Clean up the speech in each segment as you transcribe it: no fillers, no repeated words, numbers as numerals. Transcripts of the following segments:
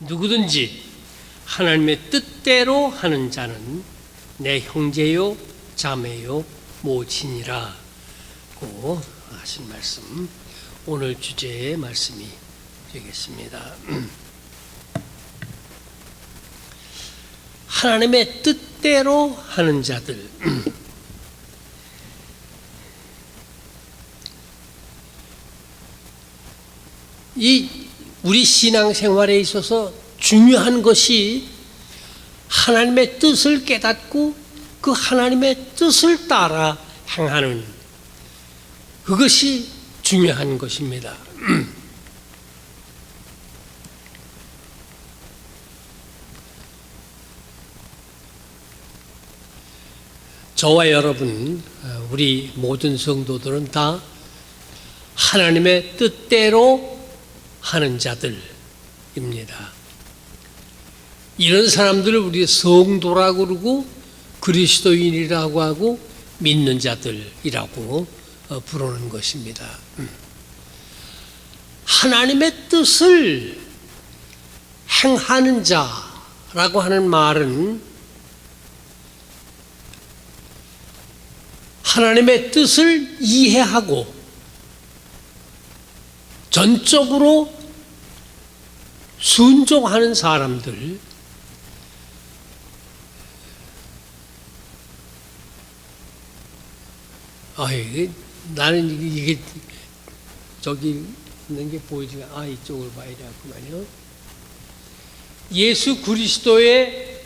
누구든지 하나님의 뜻대로 하는 자는 내 형제요 자매요 모친이라 고 하신 말씀, 오늘 주제의 말씀이 되겠습니다. 하나님의 뜻대로 하는 자들, 이 우리 신앙생활에 있어서 중요한 것이 하나님의 뜻을 깨닫고 그 하나님의 뜻을 따라 행하는, 그것이 중요한 것입니다. 저와 여러분, 우리 모든 성도들은 다 하나님의 뜻대로 하는 자들입니다. 이런 사람들을 우리 성도라고 그러고 그리스도인이라고 하고 믿는 자들이라고 부르는 것입니다. 하나님의 뜻을 행하는 자라고 하는 말은 하나님의 뜻을 이해하고 전적으로 순종하는 사람들, 나는 이게 저기 있는 게 보이지가, 이쪽을 봐야 되겠구만요. 예수 그리스도의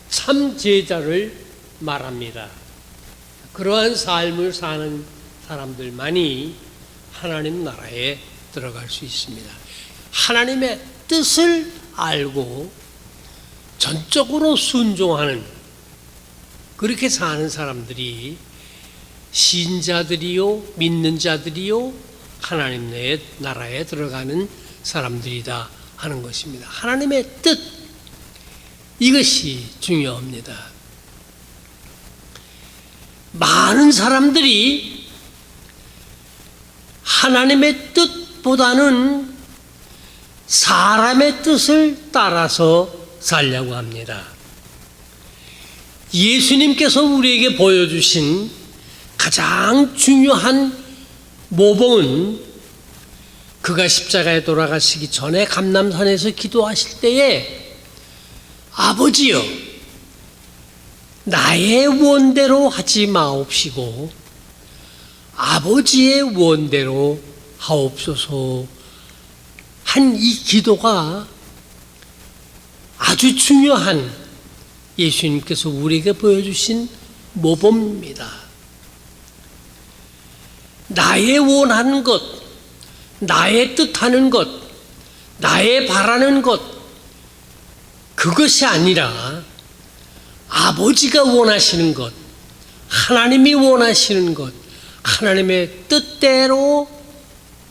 참 제자를 말합니다. 그러한 삶을 사는 사람들만이 하나님 나라에 들어갈 수 있습니다. 하나님의 뜻을 알고 전적으로 순종하는, 그렇게 사는 사람들이 신자들이요 믿는 자들이요 하나님 나라에 들어가는 사람들이다 하는 것입니다. 하나님의 뜻, 이것이 중요합니다. 많은 사람들이 하나님의 뜻보다는 사람의 뜻을 따라서 살려고 합니다. 예수님께서 우리에게 보여주신 가장 중요한 모범은 그가 십자가에 돌아가시기 전에 감람산에서 기도하실 때에 아버지여 나의 원대로 하지 마옵시고 아버지의 원대로 하옵소서 한 이 기도가 아주 중요한 예수님께서 우리에게 보여주신 모범입니다. 나의 원하는 것, 나의 뜻하는 것, 나의 바라는 것, 그것이 아니라 아버지가 원하시는 것, 하나님이 원하시는 것, 하나님의 뜻대로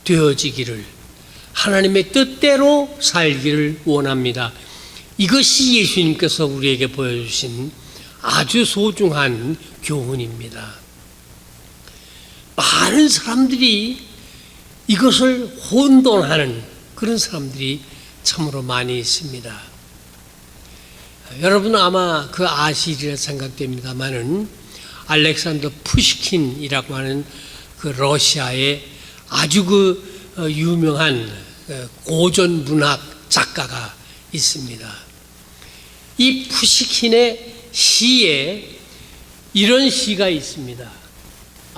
되어지기를, 하나님의 뜻대로 살기를 원합니다. 이것이 예수님께서 우리에게 보여주신 아주 소중한 교훈입니다. 많은 사람들이 이것을 혼돈하는 그런 사람들이 참으로 많이 있습니다. 여러분 아마 그 아시리라 생각됩니다만은 알렉산더 푸시킨이라고 하는 그 러시아의 아주 그 유명한 고전 문학 작가가 있습니다. 이 푸시킨의 시에 이런 시가 있습니다.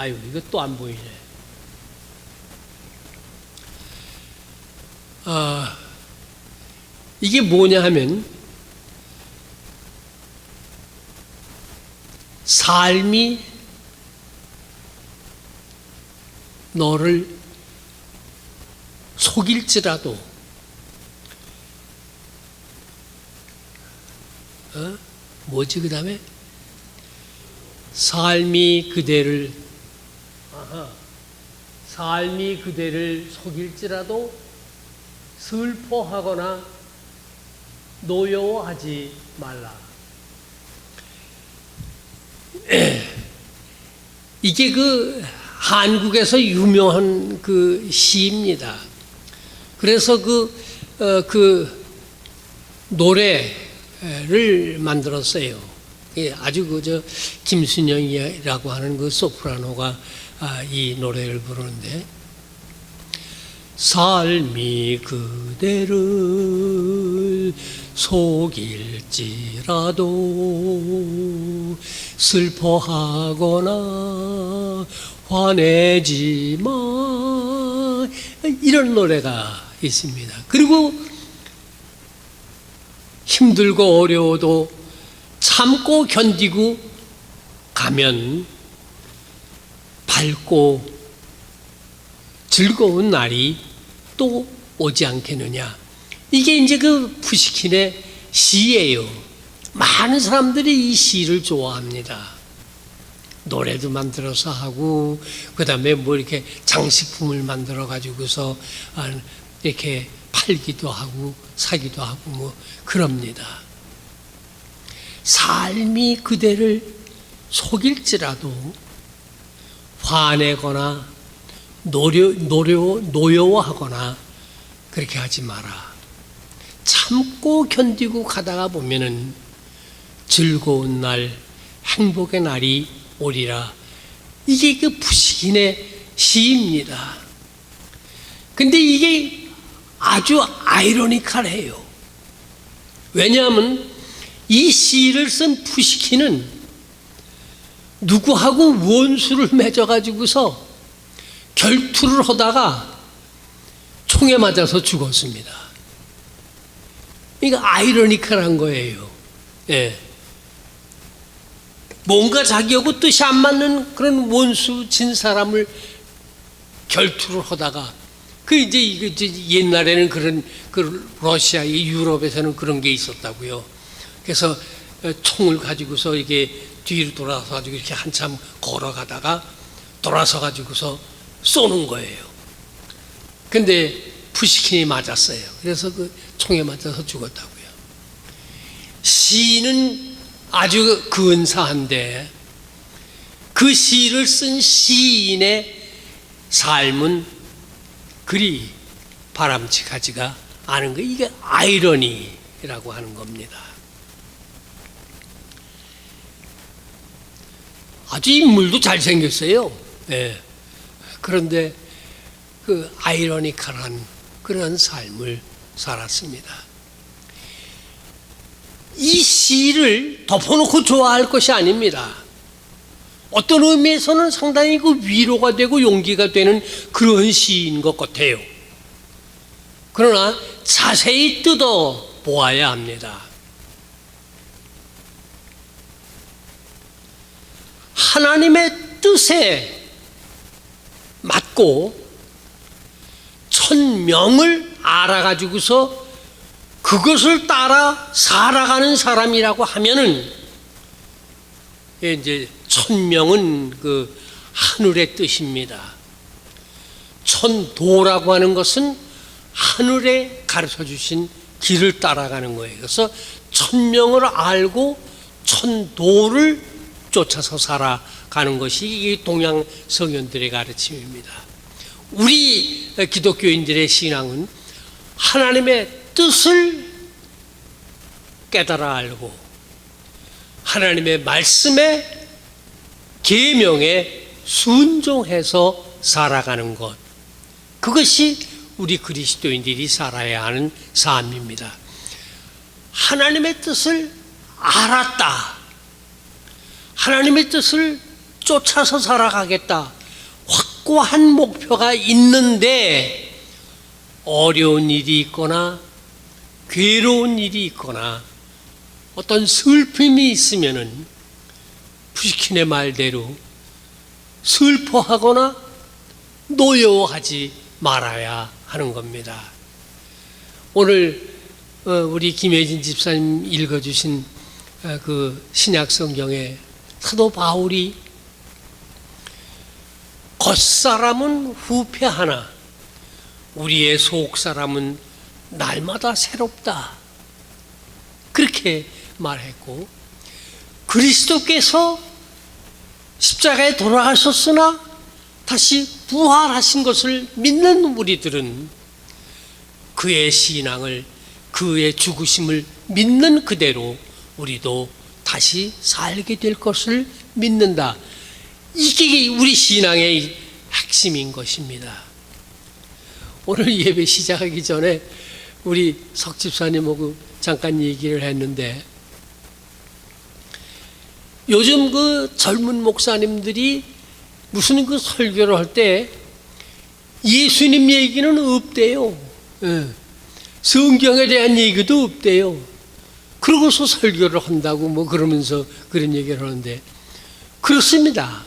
이거 또 안 보이네. 이게 뭐냐 하면 삶이 너를 속일지라도 뭐지 그 다음에 삶이 그대를 속일지라도 슬퍼하거나 노여워하지 말라. 이게 그 한국에서 유명한 그 시입니다. 그래서 그 그 노래를 만들었어요. 아주 그저 김순영이라고 하는 그 소프라노가 이 노래를 부르는데, 삶이 그대를 속일지라도 슬퍼하거나 화내지 마, 이런 노래가 있습니다. 그리고 힘들고 어려워도 참고 견디고 가면 밝고 즐거운 날이 또 오지 않겠느냐. 이게 이제 그 푸시킨의 시예요. 많은 사람들이 이 시를 좋아합니다. 노래도 만들어서 하고, 그 다음에 뭐 이렇게 장식품을 만들어 가지고서 이렇게 팔기도 하고 사기도 하고 뭐 그럽니다. 삶이 그대를 속일지라도 화내거나 노여워하거나 그렇게 하지 마라. 참고 견디고 가다가 보면은 즐거운 날, 행복의 날이 오리라. 이게 그 푸시킨의 시입니다. 근데 이게 아주 아이러니컬해요. 왜냐하면 이 시를 쓴 푸시킨은 누구하고 원수를 맺어가지고서 결투를 하다가 총에 맞아서 죽었습니다. 이거 아이러니컬한 거예요. 예. 뭔가 자기하고 뜻이 안 맞는 그런 원수 진 사람을 결투를 하다가, 그 이제 옛날에는 그런 그 러시아, 이 유럽에서는 그런 게 있었다고요. 그래서 총을 가지고서 이게 뒤로 돌아서 가지고 이렇게 한참 걸어가다가 돌아서 가지고서 쏘는 거예요. 근데 푸시킨이 맞았어요. 그래서 그 총에 맞아서 죽었다고요. 시는 아주 근사한데 그 시를 쓴 시인의 삶은 그리 바람직하지가 않은 거. 이게 아이러니라고 하는 겁니다. 아주 인물도 잘생겼어요. 네. 그런데 그 아이러니컬한 그런 삶을 살았습니다. 이 시를 덮어놓고 좋아할 것이 아닙니다. 어떤 의미에서는 상당히 그 위로가 되고 용기가 되는 그런 시인 것 같아요. 그러나 자세히 뜯어 보아야 합니다. 하나님의 뜻에 맞고 천명을 알아가지고서 그것을 따라 살아가는 사람이라고 하면은, 이제 천명은 그 하늘의 뜻입니다. 천도라고 하는 것은 하늘에 가르쳐 주신 길을 따라가는 거예요. 그래서 천명을 알고 천도를 쫓아서 살아가는 것이 이 동양 성현들의 가르침입니다. 우리 기독교인들의 신앙은 하나님의 뜻을 깨달아 알고 하나님의 말씀에 계명에 순종해서 살아가는 것, 그것이 우리 그리스도인들이 살아야 하는 삶입니다. 하나님의 뜻을 알았다, 하나님의 뜻을 쫓아서 살아가겠다, 확고한 목표가 있는데 어려운 일이 있거나 괴로운 일이 있거나 어떤 슬픔이 있으면은 푸시킨의 말대로 슬퍼하거나 노여워하지 말아야 하는 겁니다. 오늘 우리 김혜진 집사님 읽어주신 그 신약 성경에 사도 바울이 겉사람은 후패하나 우리의 속사람은 날마다 새롭다, 그렇게 말했고, 그리스도께서 십자가에 돌아가셨으나 다시 부활하신 것을 믿는 우리들은 그의 신앙을, 그의 죽으심을 믿는 그대로 우리도 다시 살게 될 것을 믿는다. 이게 우리 신앙의 핵심인 것입니다. 오늘 예배 시작하기 전에 우리 석 집사님하고 잠깐 얘기를 했는데, 요즘 그 젊은 목사님들이 무슨 그 설교를 할 때 예수님 얘기는 없대요. 성경에 대한 얘기도 없대요. 그러고서 설교를 한다고 뭐 그러면서 그런 얘기를 하는데, 그렇습니다.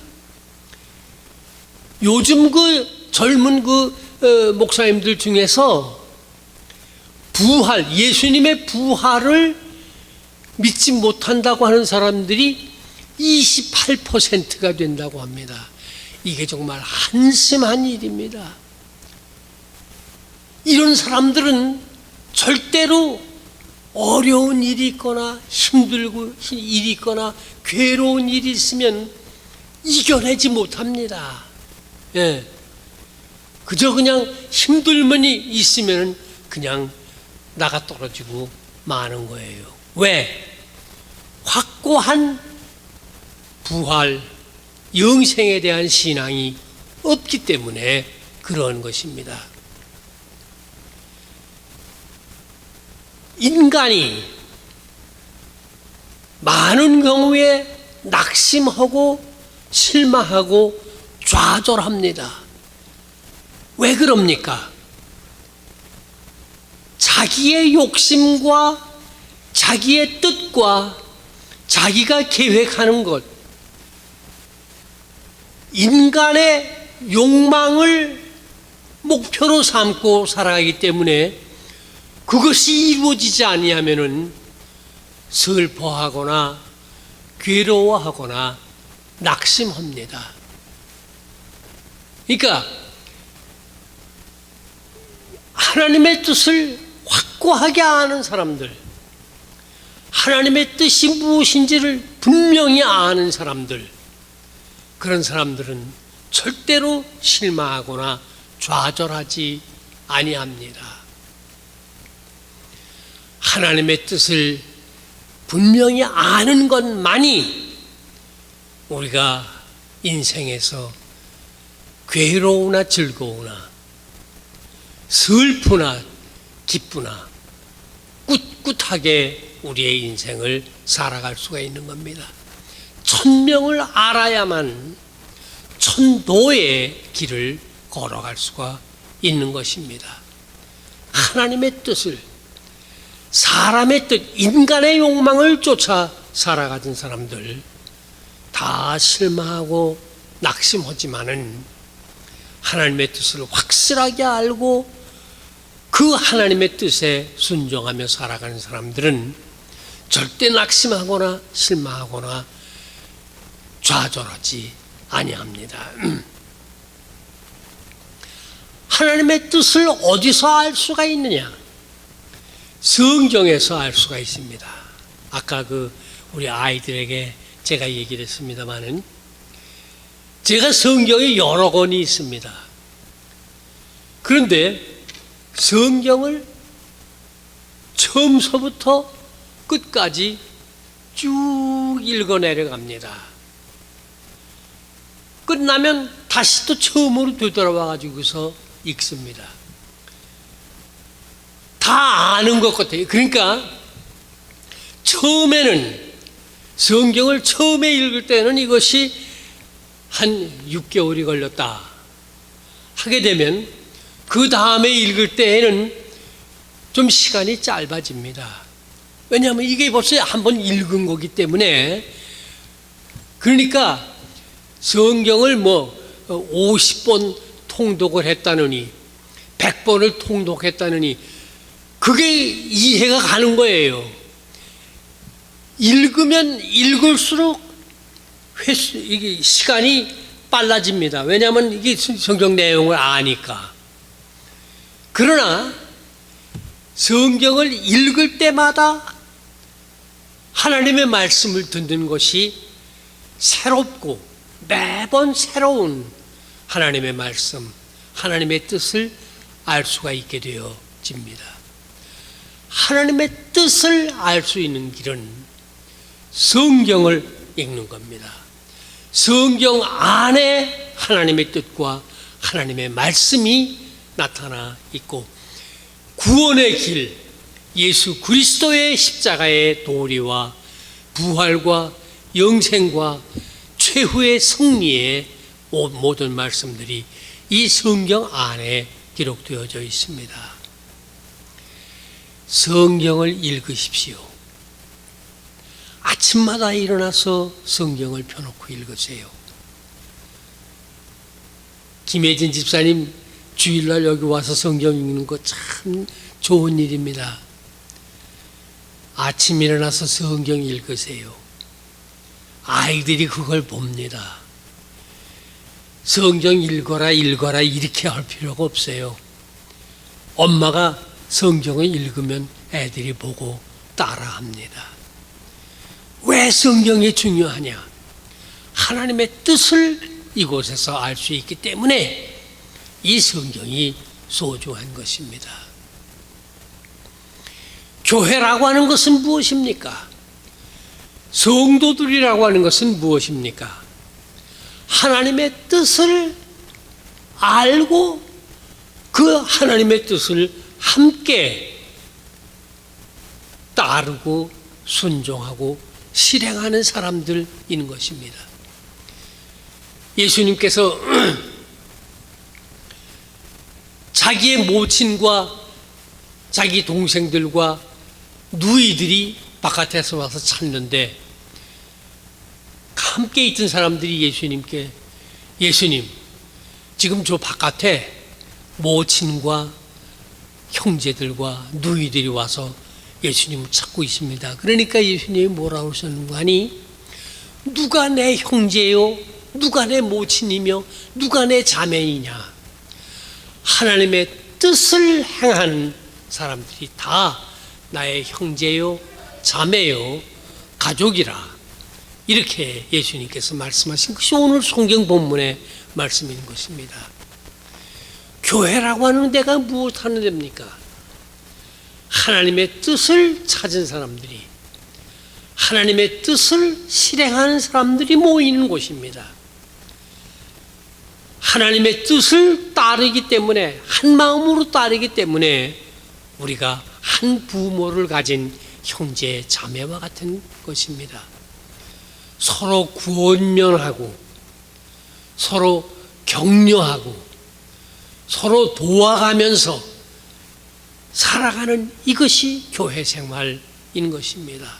요즘 그 젊은 그 목사님들 중에서 부활, 예수님의 부활을 믿지 못한다고 하는 사람들이 28%가 된다고 합니다. 이게 정말 한심한 일입니다. 이런 사람들은 절대로 어려운 일이 있거나 힘들고 일이 있거나 괴로운 일이 있으면 이겨내지 못합니다. 예. 그저 그냥 힘들면 있으면 그냥 나가 떨어지고 마는 거예요. 왜? 확고한 부활, 영생에 대한 신앙이 없기 때문에 그런 것입니다. 인간이 많은 경우에 낙심하고 실망하고 좌절합니다. 왜 그럽니까? 자기의 욕심과 자기의 뜻과 자기가 계획하는 것, 인간의 욕망을 목표로 삼고 살아가기 때문에 그것이 이루어지지 아니하면은 슬퍼하거나 괴로워하거나 낙심합니다. 그러니까 하나님의 뜻을 확고하게 아는 사람들, 하나님의 뜻이 무엇인지를 분명히 아는 사람들, 그런 사람들은 절대로 실망하거나 좌절하지 아니합니다. 하나님의 뜻을 분명히 아는 것만이 우리가 인생에서 괴로우나 즐거우나 슬프나 기쁘나 꿋꿋하게 우리의 인생을 살아갈 수가 있는 겁니다. 천명을 알아야만 천도의 길을 걸어갈 수가 있는 것입니다. 하나님의 뜻을, 사람의 뜻, 인간의 욕망을 쫓아 살아가던 사람들 다 실망하고 낙심하지만은 하나님의 뜻을 확실하게 알고 그 하나님의 뜻에 순종하며 살아가는 사람들은 절대 낙심하거나 실망하거나 좌절하지 아니합니다. 하나님의 뜻을 어디서 알 수가 있느냐? 성경에서 알 수가 있습니다. 아까 우리 아이들에게 제가 얘기를 했습니다마는, 제가 성경에 여러 권이 있습니다. 그런데 성경을 처음서부터 끝까지 쭉 읽어 내려갑니다. 끝나면 다시 또 처음으로 되돌아와 가지고서 읽습니다. 다 아는 것 같아요. 그러니까 처음에는, 성경을 처음에 읽을 때는 이것이 한 6개월이 걸렸다 하게 되면 그 다음에 읽을 때에는 좀 시간이 짧아집니다. 왜냐하면 이게 벌써 한번 읽은 거기 때문에. 그러니까 성경을 50번 통독을 했다느니 100번을 통독했다느니 그게 이해가 가는 거예요. 읽으면 읽을수록 이게 시간이 빨라집니다. 왜냐하면 이게 성경 내용을 아니까. 그러나 성경을 읽을 때마다 하나님의 말씀을 듣는 것이 새롭고 매번 새로운 하나님의 말씀, 하나님의 뜻을 알 수가 있게 되어 이루어집니다. 하나님의 뜻을 알 수 있는 길은 성경을 읽는 겁니다. 성경 안에 하나님의 뜻과 하나님의 말씀이 나타나 있고, 구원의 길, 예수 그리스도의 십자가의 도리와 부활과 영생과 최후의 승리의 모든 말씀들이 이 성경 안에 기록되어져 있습니다. 성경을 읽으십시오. 아침마다 일어나서 성경을 펴놓고 읽으세요. 김혜진 집사님 주일날 여기 와서 성경 읽는 거 참 좋은 일입니다. 아침 일어나서 성경 읽으세요. 아이들이 그걸 봅니다. 성경 읽어라 이렇게 할 필요가 없어요. 엄마가 성경을 읽으면 애들이 보고 따라합니다. 왜 성경이 중요하냐? 하나님의 뜻을 이곳에서 알 수 있기 때문에 이 성경이 소중한 것입니다. 교회라고 하는 것은 무엇입니까? 성도들이라고 하는 것은 무엇입니까? 하나님의 뜻을 알고 그 하나님의 뜻을 함께 따르고 순종하고 실행하는 사람들인 것입니다. 예수님께서 자기의 모친과 자기 동생들과 누이들이 바깥에서 와서 찾는데, 함께 있던 사람들이 예수님께, 예수님, 지금 저 바깥에 모친과 형제들과 누이들이 와서 예수님을 찾고 있습니다. 그러니까 예수님이 뭐라고 하셨는가 하니, 누가 내 형제요, 누가 내 모친이며 누가 내 자매이냐? 하나님의 뜻을 행하는 사람들이 다 나의 형제요, 자매요, 가족이라. 이렇게 예수님께서 말씀하신 것이 오늘 성경 본문의 말씀인 것입니다. 교회라고 하는 데가 무엇 하는 데입니까? 하나님의 뜻을 찾은 사람들이, 하나님의 뜻을 실행하는 사람들이 모이는 곳입니다. 하나님의 뜻을 따르기 때문에, 한 마음으로 따르기 때문에 우리가 한 부모를 가진 형제 자매와 같은 것입니다. 서로 구원면하고 서로 격려하고 서로 도와가면서 살아가는 이것이 교회 생활인 것입니다.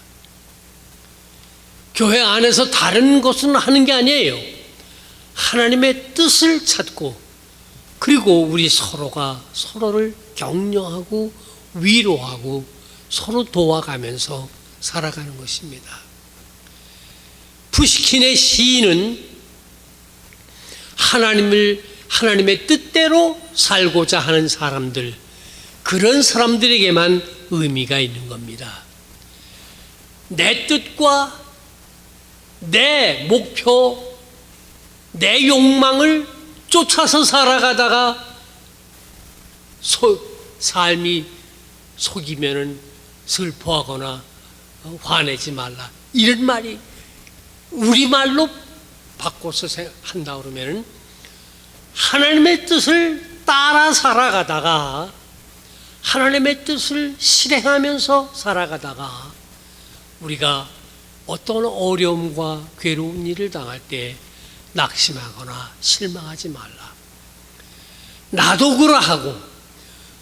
교회 안에서 다른 것은 하는 게 아니에요. 하나님의 뜻을 찾고, 그리고 우리 서로가 서로를 격려하고 위로하고 서로 도와가면서 살아가는 것입니다. 푸시킨의 시인은 하나님의 뜻대로 살고자 하는 사람들, 그런 사람들에게만 의미가 있는 겁니다. 내 뜻과 내 목표, 내 욕망을 쫓아서 살아가다가 삶이 속이면은 슬퍼하거나 화내지 말라. 이런 말이 우리말로 바꿔서 한다 그러면은, 하나님의 뜻을 따라 살아가다가 하나님의 뜻을 실행하면서 살아가다가 우리가 어떤 어려움과 괴로운 일을 당할 때 낙심하거나 실망하지 말라. 나도 그러하고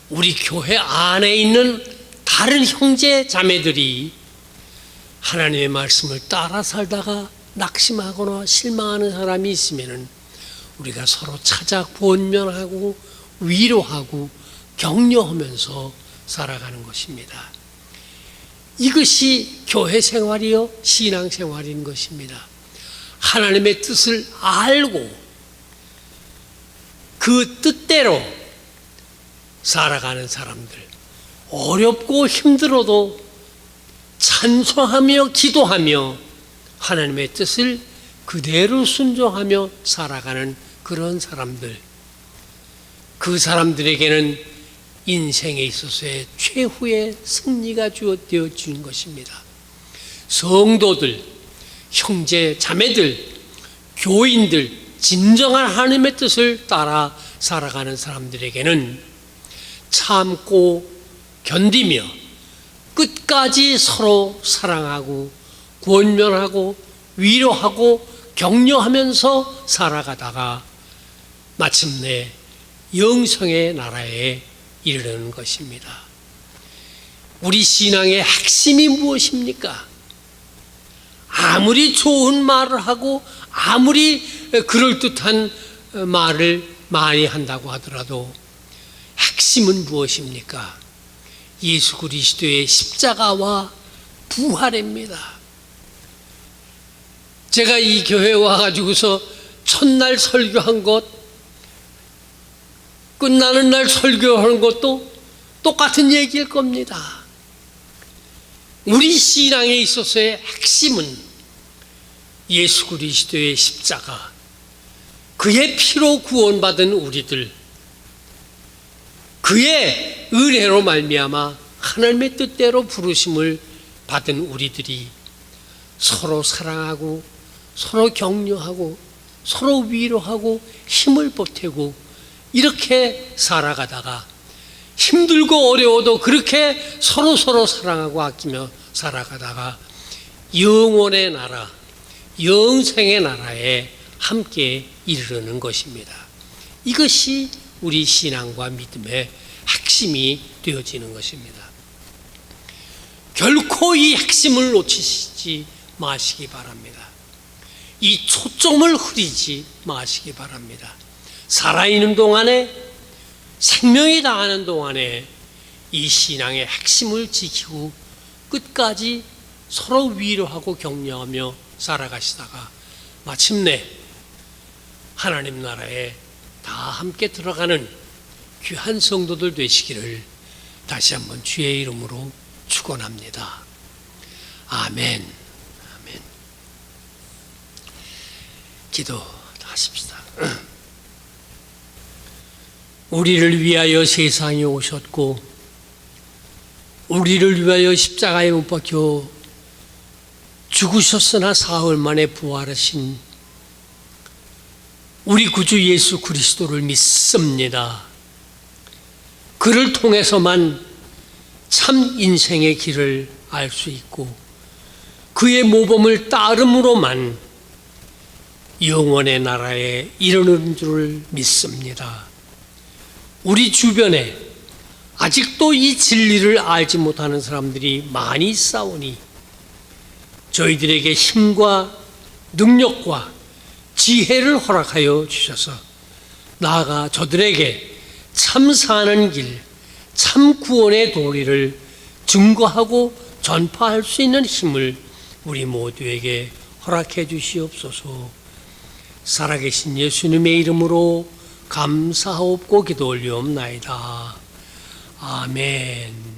우리 교회 안에 있는 다른 형제 자매들이 하나님의 말씀을 따라 살다가 낙심하거나 실망하는 사람이 있으면 우리가 서로 찾아 권면하고 위로하고 격려하면서 살아가는 것입니다. 이것이 교회 생활이요 신앙 생활인 것입니다. 하나님의 뜻을 알고 그 뜻대로 살아가는 사람들, 어렵고 힘들어도 찬송하며 기도하며 하나님의 뜻을 그대로 순종하며 살아가는 그런 사람들, 그 사람들에게는 인생에 있어서의 최후의 승리가 되어진 것입니다. 성도들, 형제, 자매들, 교인들, 진정한 하나님의 뜻을 따라 살아가는 사람들에게는 참고 견디며 끝까지 서로 사랑하고 권면하고 위로하고 격려하면서 살아가다가 마침내 영생의 나라에 이르는 것입니다. 우리 신앙의 핵심이 무엇입니까? 아무리 좋은 말을 하고 아무리 그럴듯한 말을 많이 한다고 하더라도 핵심은 무엇입니까? 예수 그리스도의 십자가와 부활입니다. 제가 이 교회에 와가지고서 첫날 설교한 것, 끝나는 날 설교하는 것도 똑같은 얘기일 겁니다. 우리 신앙에 있어서의 핵심은 예수 그리스도의 십자가, 그의 피로 구원받은 우리들, 그의 은혜로 말미암아 하나님의 뜻대로 부르심을 받은 우리들이 서로 사랑하고 서로 격려하고 서로 위로하고 힘을 보태고 이렇게 살아가다가 힘들고 어려워도 그렇게 서로 사랑하고 아끼며 살아가다가 영원의 나라, 영생의 나라에 함께 이르는 것입니다. 이것이 우리 신앙과 믿음의 핵심이 되어지는 것입니다. 결코 이 핵심을 놓치지 마시기 바랍니다. 이 초점을 흐리지 마시기 바랍니다. 살아있는 동안에, 생명이 다하는 동안에 이 신앙의 핵심을 지키고 끝까지 서로 위로하고 격려하며 살아가시다가 마침내 하나님 나라에 다 함께 들어가는 귀한 성도들 되시기를 다시 한번 주의 이름으로 축원합니다. 아멘. 아멘. 기도하십시다. 우리를 위하여 세상에 오셨고 우리를 위하여 십자가에 못 박혀 죽으셨으나 사흘 만에 부활하신 우리 구주 예수 그리스도를 믿습니다. 그를 통해서만 참 인생의 길을 알 수 있고 그의 모범을 따름으로만 영원의 나라에 이르는 줄 믿습니다. 우리 주변에 아직도 이 진리를 알지 못하는 사람들이 많이 있사오니 저희들에게 힘과 능력과 지혜를 허락하여 주셔서 나아가 저들에게 참 사는 길, 참 구원의 도리를 증거하고 전파할 수 있는 힘을 우리 모두에게 허락해 주시옵소서. 살아계신 예수님의 이름으로 감사하옵고 기도 올리옵나이다. 아멘.